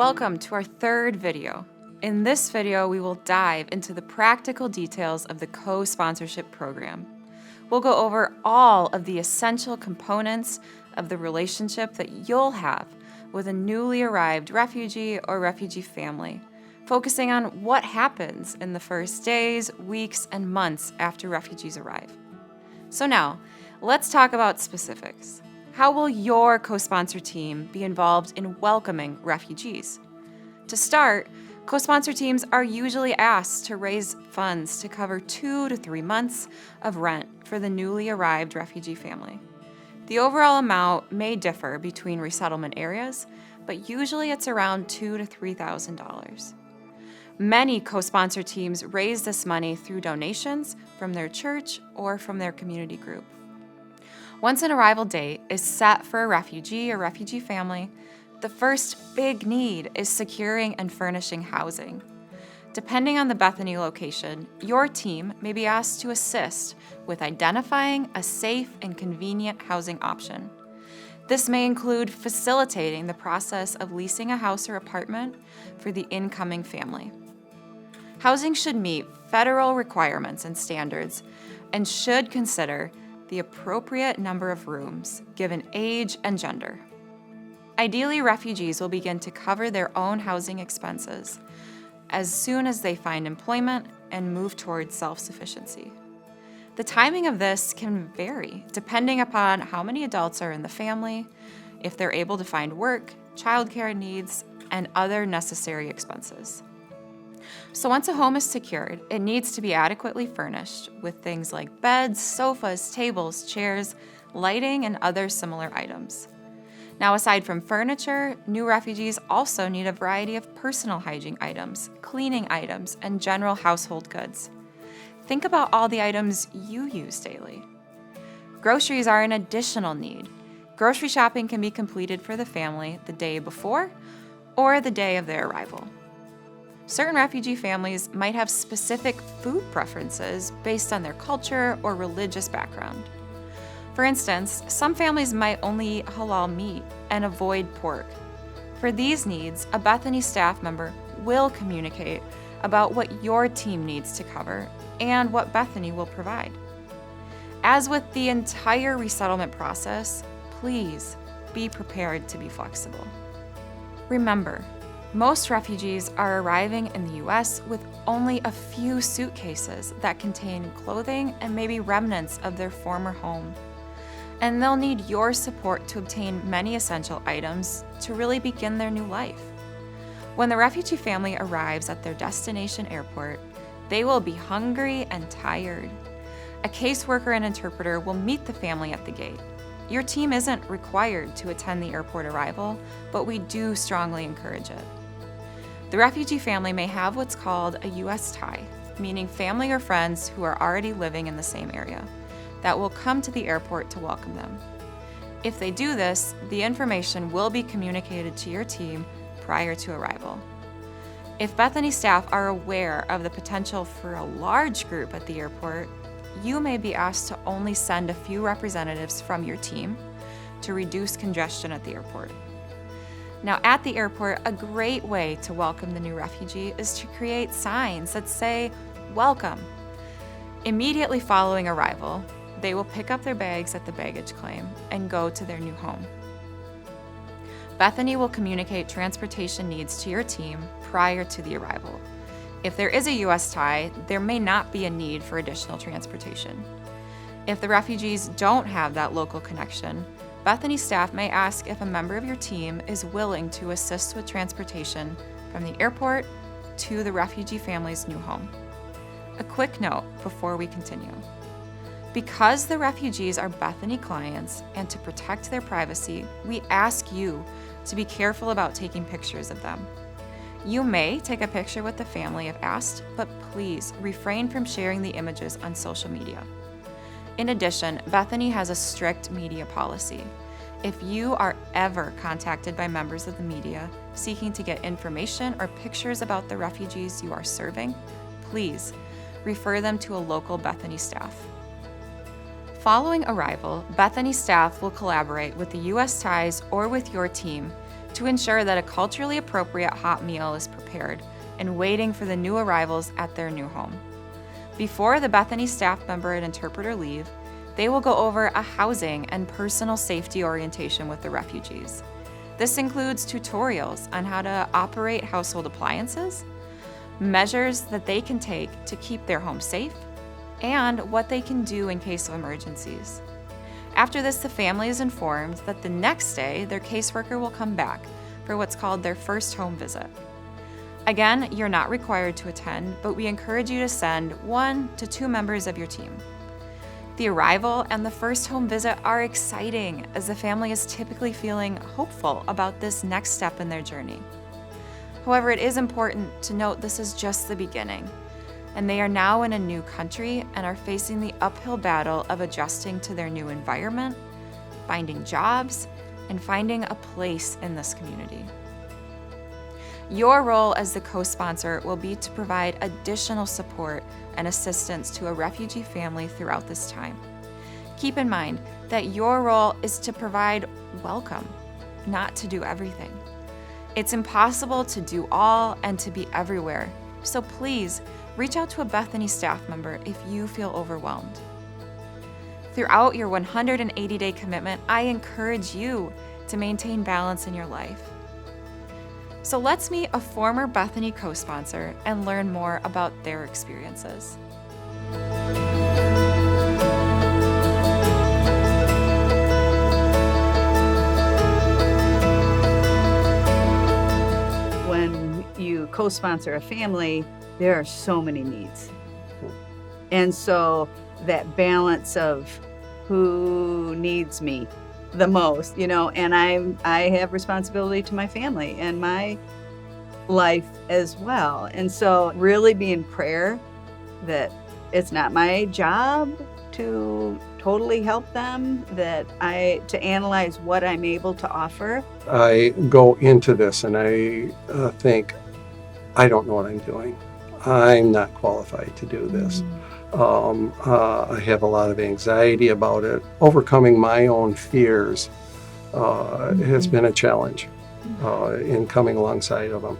Welcome to our third video. In this video, we will dive into the practical details of the co-sponsorship program. We'll go over all of the essential components of the relationship that you'll have with a newly arrived refugee or refugee family, focusing on what happens in the first days, weeks, and months after refugees arrive. So now, let's talk about specifics. How will your co-sponsor team be involved in welcoming refugees? To start, co-sponsor teams are usually asked to raise funds to cover 2 to 3 months of rent for the newly arrived refugee family. The overall amount may differ between resettlement areas, but usually it's around $2,000 to $3,000. Many co-sponsor teams raise this money through donations from their church or from their community group. Once an arrival date is set for a refugee or refugee family, the first big need is securing and furnishing housing. Depending on the Bethany location, your team may be asked to assist with identifying a safe and convenient housing option. This may include facilitating the process of leasing a house or apartment for the incoming family. Housing should meet federal requirements and standards and should consider the appropriate number of rooms given age and gender. Ideally, refugees will begin to cover their own housing expenses as soon as they find employment and move towards self-sufficiency. The timing of this can vary depending upon how many adults are in the family, if they're able to find work, childcare needs, and other necessary expenses. So once a home is secured, it needs to be adequately furnished with things like beds, sofas, tables, chairs, lighting, and other similar items. Now, aside from furniture, new refugees also need a variety of personal hygiene items, cleaning items, and general household goods. Think about all the items you use daily. Groceries are an additional need. Grocery shopping can be completed for the family the day before or the day of their arrival. Certain refugee families might have specific food preferences based on their culture or religious background. For instance, some families might only eat halal meat and avoid pork. For these needs, a Bethany staff member will communicate about what your team needs to cover and what Bethany will provide. As with the entire resettlement process, please be prepared to be flexible. Remember, most refugees are arriving in the U.S. with only a few suitcases that contain clothing and maybe remnants of their former home. And they'll need your support to obtain many essential items to really begin their new life. When the refugee family arrives at their destination airport, they will be hungry and tired. A caseworker and interpreter will meet the family at the gate. Your team isn't required to attend the airport arrival, but we do strongly encourage it. The refugee family may have what's called a U.S. tie, meaning family or friends who are already living in the same area, that will come to the airport to welcome them. If they do this, the information will be communicated to your team prior to arrival. If Bethany staff are aware of the potential for a large group at the airport, you may be asked to only send a few representatives from your team to reduce congestion at the airport. Now, at the airport, a great way to welcome the new refugee is to create signs that say, "Welcome." Immediately following arrival, they will pick up their bags at the baggage claim and go to their new home. Bethany will communicate transportation needs to your team prior to the arrival. If there is a U.S. tie, there may not be a need for additional transportation. If the refugees don't have that local connection, Bethany staff may ask if a member of your team is willing to assist with transportation from the airport to the refugee family's new home. A quick note before we continue. Because the refugees are Bethany clients and to protect their privacy, we ask you to be careful about taking pictures of them. You may take a picture with the family if asked, but please refrain from sharing the images on social media. In addition, Bethany has a strict media policy. If you are ever contacted by members of the media seeking to get information or pictures about the refugees you are serving, please refer them to a local Bethany staff. Following arrival, Bethany staff will collaborate with the U.S. ties or with your team to ensure that a culturally appropriate hot meal is prepared and waiting for the new arrivals at their new home. Before the Bethany staff member and interpreter leave, they will go over a housing and personal safety orientation with the refugees. This includes tutorials on how to operate household appliances, measures that they can take to keep their home safe, and what they can do in case of emergencies. After this, the family is informed that the next day their caseworker will come back for what's called their first home visit. Again, you're not required to attend, but we encourage you to send 1 to 2 members of your team. The arrival and the first home visit are exciting, as the family is typically feeling hopeful about this next step in their journey. However, it is important to note this is just the beginning, and they are now in a new country and are facing the uphill battle of adjusting to their new environment, finding jobs, and finding a place in this community. Your role as the co-sponsor will be to provide additional support and assistance to a refugee family throughout this time. Keep in mind that your role is to provide welcome, not to do everything. It's impossible to do all and to be everywhere, so please reach out to a Bethany staff member if you feel overwhelmed. Throughout your 180-day commitment, I encourage you to maintain balance in your life. So let's meet a former Bethany co-sponsor and learn more about their experiences. When you co-sponsor a family, there are so many needs. And so that balance of who needs me the most, and I have responsibility to my family and my life as well. And so really be in prayer that it's not my job to totally help them, to analyze what I'm able to offer. I go into this and I think, I don't know what I'm doing. I'm not qualified to do this. I have a lot of anxiety about it. Overcoming my own fears has been a challenge in coming alongside of them.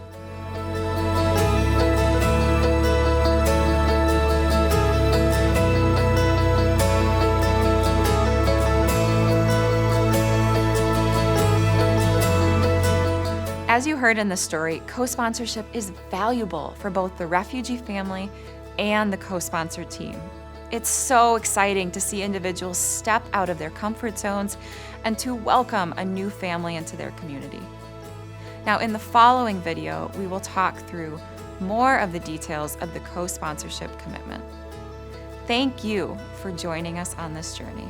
As you heard in the story, co-sponsorship is valuable for both the refugee family and the co-sponsor team. It's so exciting to see individuals step out of their comfort zones and to welcome a new family into their community. Now, in the following video, we will talk through more of the details of the co-sponsorship commitment. Thank you for joining us on this journey.